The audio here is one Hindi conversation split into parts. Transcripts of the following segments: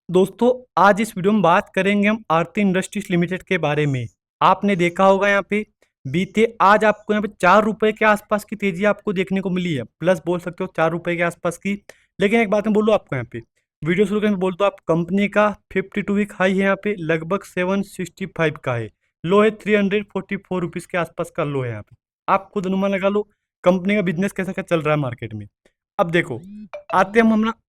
दोस्तों, आज इस वीडियो में बात करेंगे हम आरती इंडस्ट्रीज लिमिटेड के बारे में। आपने देखा होगा यहाँ पे बीते आज आपको यहाँ पे 4 रुपए के आसपास की तेजी आपको देखने को मिली है, प्लस बोल सकते हो 4 रुपए के आसपास की। लेकिन एक बात मैं बोलूँ आपको यहाँ पे, वीडियो शुरू करने में बोल दो, आप कंपनी का 52 वीक हाई है यहाँ पे लगभग 765 का है, लो है 344 रुपीज़ के आसपास का लो है यहाँ पे। आप खुद अनुमान लगा लो कंपनी का बिजनेस कैसा क्या चल रहा है मार्केट में। अब देखो, आते हम अपना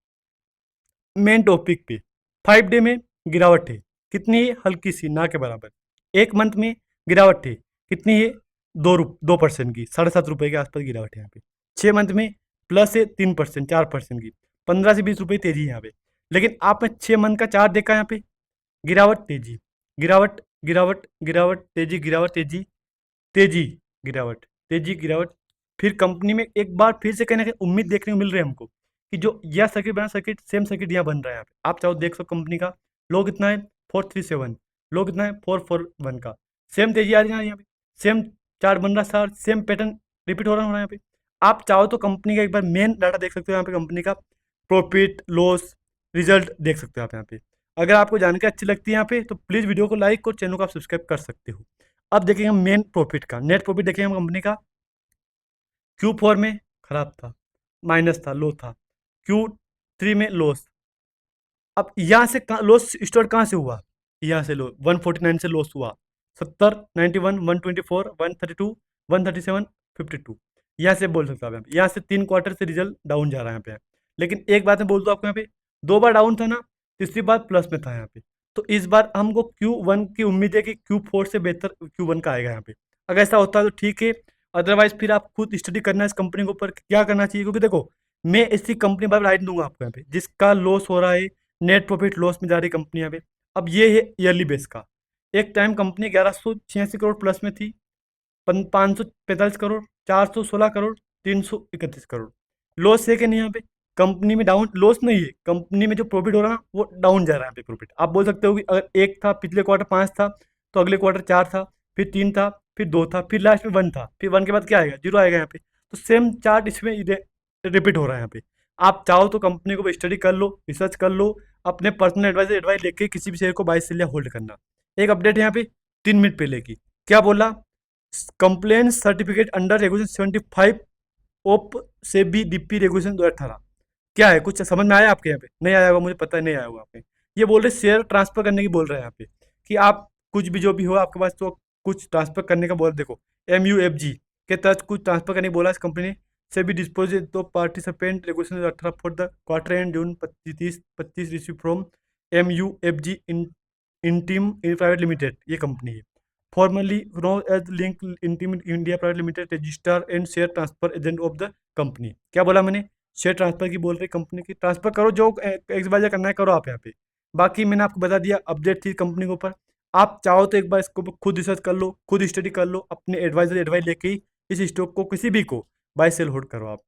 मेन टॉपिक पे। 5 डे में गिरावट है, कितनी है? हल्की सी, ना के बराबर। एक मंथ में गिरावट है, कितनी है? 2% की, 7.5 रुपए के आसपास गिरावट है यहाँ पे। 6 मंथ में प्लस है 3%, 4% की, 15 से 20 रुपए तेजी है यहाँ पे। लेकिन आपने 6 मंथ का चार्ट देखा यहाँ पे, गिरावट तेजी, गिरावट गिरावट गिरावट तेजी, गिरावट तेजी, तेजी गिरावट, तेजी गिरावट। फिर कंपनी में एक बार फिर से कहीं ना कहीं उम्मीद देखने को मिल रही है हमको कि जो यह सर्किट बना सर्किट सेम सर्किट यहाँ बन रहा है यहाँ पे। आप चाहो देख सको कंपनी का लो कितना है 437, लो कितना है 441 का। सेम तेजी आ रही है यहाँ पे, सेम चार्ट बन रहा है, सेम पैटर्न रिपीट हो रहा है यहाँ पे। आप चाहो तो कंपनी का एक बार मेन डाटा देख सकते हो यहाँ पे, कंपनी का प्रॉफिट लॉस रिजल्ट देख सकते हो आप यहाँ पे। अगर आपको जानकारी अच्छी लगती है यहाँ पे तो प्लीज़ वीडियो को लाइक और चैनल को आप सब्सक्राइब कर सकते हो। अब देखेंगे हम मेन प्रॉफिट का, नेट प्रॉफिट देखेंगे हम कंपनी का। Q4 में खराब था, माइनस था, लो था। Q3 में लॉस। अब यहाँ से लॉस स्टार्ट कहाँ से हुआ? यहाँ से लो 149 से लॉस हुआ, 70, 91, 124, 132, 137, 52। यहाँ से बोल सकते हो आप, यहाँ से 3 क्वार्टर से रिजल्ट डाउन जा रहा है यहाँ पे। लेकिन एक बात मैं बोल दूँ आपको, यहाँ पे 2 बार डाउन था ना, तीसरी बार प्लस में था यहाँ पे। तो इस बार हमको Q1 की उम्मीद है कि Q4 से बेहतर Q1 का आएगा यहाँ पे। अगर ऐसा होता है तो ठीक है, अदरवाइज फिर आप खुद स्टडी करना है इस कंपनी के ऊपर क्या करना चाहिए। क्योंकि देखो, मैं इसी कंपनी पर राइट दूंगा आपको यहाँ पे, जिसका लॉस हो रहा है, नेट प्रॉफिट लॉस में जा रही कंपनी यहाँ पे। अब ये है ईयरली बेस का। एक टाइम कंपनी 1186 करोड़ प्लस में थी, 545 करोड़, 416 करोड़, 331 करोड़। लॉस है कि नहीं यहाँ पे? कंपनी में डाउन लॉस नहीं है, कंपनी में जो प्रॉफिट हो रहा है ना, वो डाउन जा रहा है यहाँ पे प्रॉफिट। आप बोल सकते हो कि अगर एक था पिछले क्वार्टर 5 था, तो अगले क्वार्टर 4 था, फिर 3 था, फिर 2 था, फिर लास्ट में 1 था, फिर 1 के बाद क्या आएगा? 0 आएगा यहाँ पे। तो सेम चार्ट इसमें रिपीट हो रहा है यहाँ पे। आप चाहो तो कंपनी को स्टडी कर लो, रिसर्च कर लो, अपने पर्सनल एडवाइस लेके किसी भी शेयर को बाय सेल या होल्ड करना। एक अपडेट है यहाँ पे 3 मिनट पहले की, क्या बोला? कंप्लेन सर्टिफिकेट अंडर रेगुलेशन 75 ओप से बी डीपी रेगुलेशन 2018। क्या है, कुछ समझ में आया आपके? यहाँ पे नहीं आया होगा, मुझे पता है नहीं आया होगा आपके। ये बोल रहे शेयर ट्रांसफर करने की बोल रहे हैं यहाँ पे, कि आप कुछ भी जो भी हो आपके पास तो कुछ ट्रांसफर करने का बोल। देखो, MUFG के तहत कुछ ट्रांसफर करने की बोला इस कंपनी ने। से भी डिस्पोजिट दो participant regulation 18 for the quarter end June 25 receive from MUFG Intime private limited, ये कंपनी है, formerly known as Link Intime India private limited, registrar and share transfer agent of the company. क्या बोला मैंने? शेयर ट्रांसफर की बोल रही कंपनी की, ट्रांसफर करो, जो एक्सवाइजर करना है करो आप यहाँ पे। बाकी मैंने आपको बता दिया, अपडेट थी कंपनी के ऊपर। आप चाहो तो एक बार इसको खुद रिसर्च कर लो, खुद स्टडी कर लो, अपने एडवाइजर एडवाइस लेके ही इस स्टॉक को किसी भी को बाय सेल होल्ड करो आप।